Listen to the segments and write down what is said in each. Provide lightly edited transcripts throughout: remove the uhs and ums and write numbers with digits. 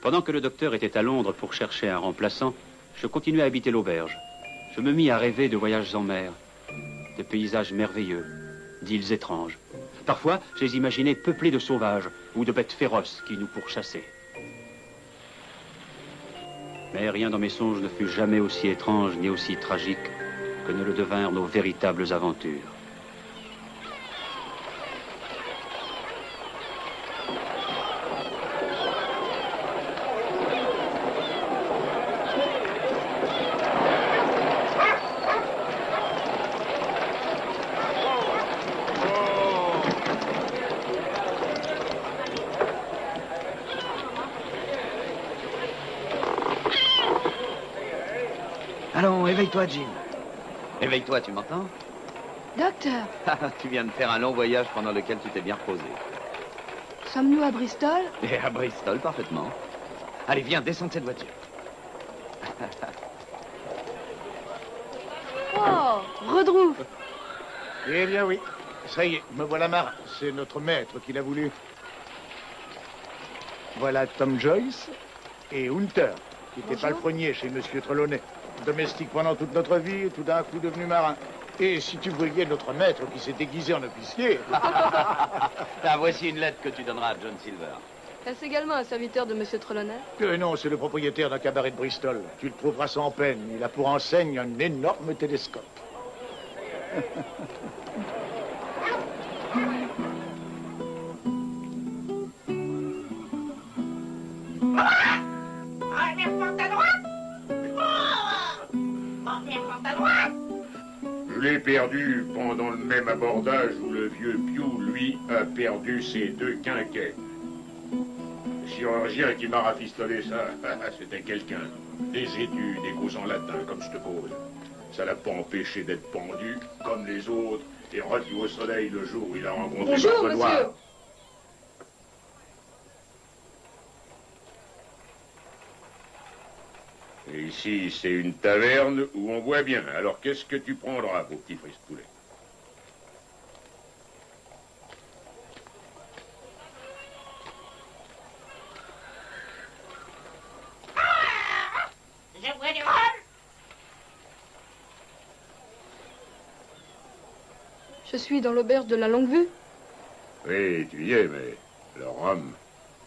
Pendant que le docteur était à Londres pour chercher un remplaçant, je continuais à habiter l'auberge. Je me mis à rêver de voyages en mer, de paysages merveilleux, d'îles étranges. Parfois, je les imaginais peuplés de sauvages ou de bêtes féroces qui nous pourchassaient. Mais rien dans mes songes ne fut jamais aussi étrange ni aussi tragique que ne le devinrent nos véritables aventures. Allons, éveille-toi, Jim. Éveille-toi, tu m'entends? Docteur, Tu viens de faire un long voyage pendant lequel tu t'es bien reposé. sommes-nous à Bristol? Et à Bristol, parfaitement. Allez, viens, descends de cette voiture. Oh, Redrouf. Eh bien oui, ça y est, me voilà marin. C'est notre maître qui l'a voulu. Voilà Tom Joyce et Hunter, qui n'était pas le premier chez Monsieur Trelawney. Domestique pendant toute notre vie, tout d'un coup devenu marin. Et si tu voyais notre maître qui s'est déguisé en officier... Ah, voici une lettre que tu donneras à John Silver. Est-ce également un serviteur de Monsieur Trelawney? Non, c'est le propriétaire d'un cabaret de Bristol. Tu le trouveras sans peine. Il a pour enseigne un énorme télescope. Je l'ai perdu pendant le même abordage où le vieux Pew, lui, a perdu ses 2 quinquets. Le chirurgien qui m'a rafistolé ça, c'était quelqu'un. Des études, des causes en latin, comme je te pose. Ça l'a pas empêché d'être pendu, comme les autres, et revu au soleil le jour où il a rencontré Bonjour, votre noir. monsieur. Et ici, c'est une taverne où on boit bien. Alors, qu'est-ce que tu prendras, beau petit frise-poulet? Je bois du rhum. Je suis dans l'auberge de la Longue-Vue. Oui, tu y es, mais le rhum,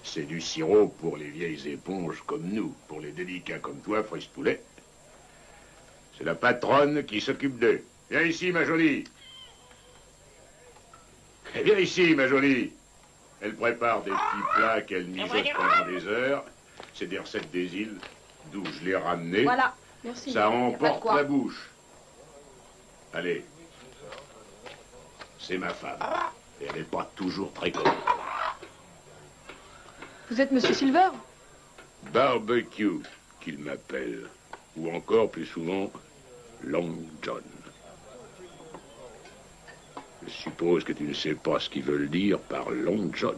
c'est du sirop pour les vieilles éponges comme nous, pour les délicats comme toi, frise-poulet. C'est la patronne qui s'occupe d'eux. Viens ici, ma jolie. Eh, viens ici, ma jolie. Elle prépare des petits plats qu'elle mijote pendant des heures. C'est des recettes des îles, d'où je l'ai ramené. Voilà. Merci. Ça Y a pas de emporte quoi. la bouche. Allez. C'est ma femme. Et elle n'est pas toujours très commode. Vous êtes Monsieur Silver? Barbecue, qu'il m'appelle. Ou encore, plus souvent, Long John. Je suppose que tu ne sais pas ce qu'ils veulent dire par Long John.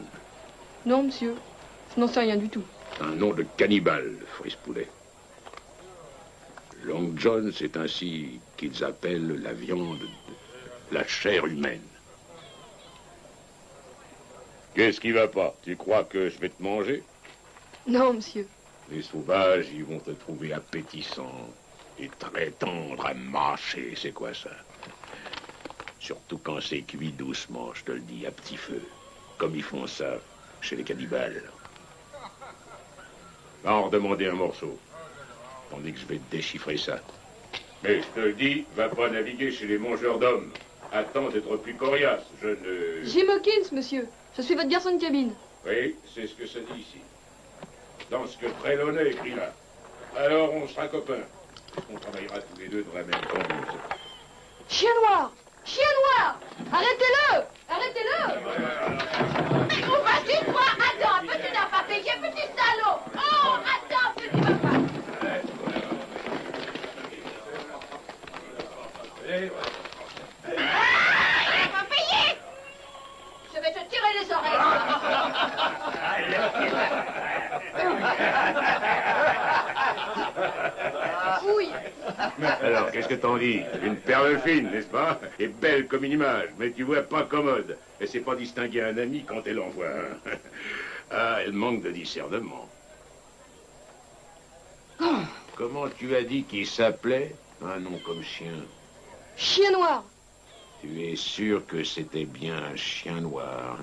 Non, monsieur. Je n'en sais rien du tout. Un nom de cannibale, frise-poulet. Long John, c'est ainsi qu'ils appellent la viande, la chair humaine. Qu'est-ce qui va pas? Tu crois que je vais te manger? Non, monsieur. Les sauvages, ils vont te trouver appétissant et très tendre à mâcher. C'est quoi ça? Surtout quand c'est cuit doucement, je te le dis, à petit feu. Comme ils font ça chez les cannibales. Va en redemander un morceau. Tandis que je vais te déchiffrer ça. Mais je te le dis, va pas naviguer chez les mangeurs d'hommes. Attends d'être plus coriace. Je ne... Jim Hawkins, monsieur. Je suis votre garçon de cabine. Oui, c'est ce que ça dit ici. Dans ce que Trelawney écrit là. Alors on sera copains. On travaillera tous les deux dans la même cambuse. Chien noir! Chien noir! Arrêtez-le! Arrêtez-le! Mais vous vas-y, toi? Attends, petit n'as pas payé, petit salaud! Oh, attends, petit papa! Il n'a pas payé! Je vais te tirer les oreilles! Oui. Alors, qu'est-ce que t'en dis? Une perle fine, n'est-ce pas? Et belle comme une image, mais tu vois pas commode. Et c'est pas distinguer un ami quand elle en voit un. Ah, elle manque de discernement. Comment tu as dit qu'il s'appelait? Un nom comme chien. Chien noir. Tu es sûr que c'était bien un chien noir?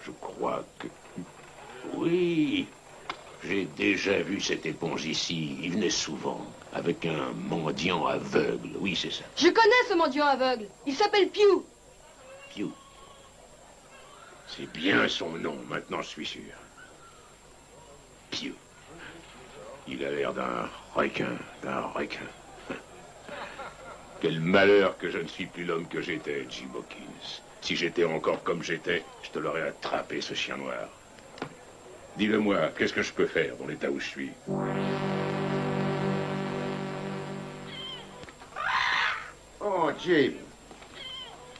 Je crois que... Oui, j'ai déjà vu cette éponge ici. Il venait souvent, avec un mendiant aveugle. Oui, c'est ça. Je connais ce mendiant aveugle. Il s'appelle Pew. Pew. C'est bien son nom, maintenant je suis sûr. Pew. Il a l'air d'un requin, Quel malheur que je ne suis plus l'homme que j'étais, Jim Hawkins. Si j'étais encore comme j'étais, je te l'aurais attrapé, ce chien noir. Dis-le-moi, qu'est-ce que je peux faire dans l'état où je suis? Oh, Jim.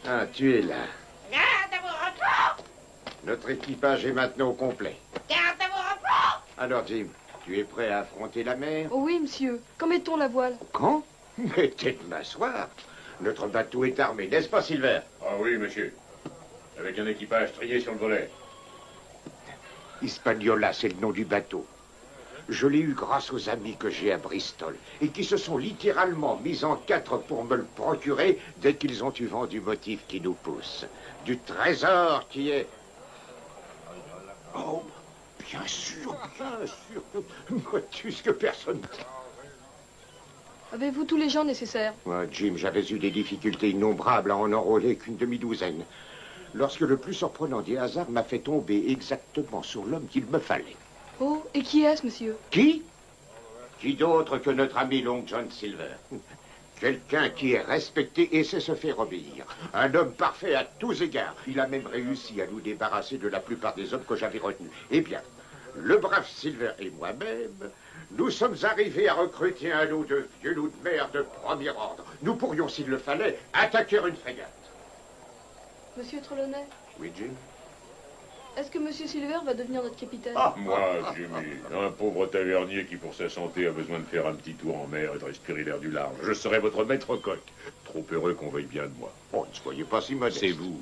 Ah, tu es là. Garde à vos repos! Notre équipage est maintenant au complet. Garde à vos repos! Alors, Jim, tu es prêt à affronter la mer? Oh oui, monsieur. Quand mettons la voile? Quand? Mais t'es de m'asseoir. Notre bateau est armé, n'est-ce pas, Silver? Ah oui, monsieur. Avec un équipage trié sur le volet. Hispaniola, c'est le nom du bateau. Je l'ai eu grâce aux amis que j'ai à Bristol et qui se sont littéralement mis en quatre pour me le procurer dès qu'ils ont eu vent du motif qui nous pousse. Du trésor qui est... Oh, bien sûr, motus que personne... Avez-vous tous les gens nécessaires? Ouais, Jim, j'avais eu des difficultés innombrables à en enrôler qu'une demi-douzaine. Lorsque le plus surprenant des hasards m'a fait tomber exactement sur l'homme qu'il me fallait. Oh, et qui est-ce, monsieur? Qui? Qui d'autre que notre ami Long John Silver? Quelqu'un qui est respecté et sait se faire obéir. Un homme parfait à tous égards. Il a même réussi à nous débarrasser de la plupart des hommes que j'avais retenus. Eh bien, le brave Silver et moi-même, nous sommes arrivés à recruter un lot de vieux loups de mer de premier ordre. Nous pourrions, s'il le fallait, attaquer une frégate. Monsieur Trelawney, Oui, Jim? est-ce que monsieur Silver va devenir notre capitaine? Moi, Jimmy, un pauvre tavernier qui, pour sa santé, a besoin de faire un petit tour en mer et de respirer l'air du large. Je serai votre maître coq. Trop heureux qu'on veuille bien de moi. Oh, ne soyez pas si modeste. C'est vous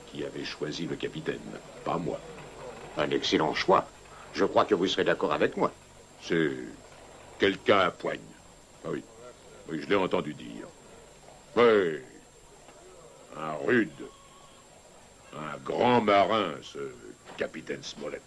qui avez choisi le capitaine, pas moi. Un excellent choix. Je crois que vous serez d'accord avec moi. C'est quelqu'un à poigne. Ah oui, oui, je l'ai entendu dire. Oui, un rude, un grand marin, ce capitaine Smollett.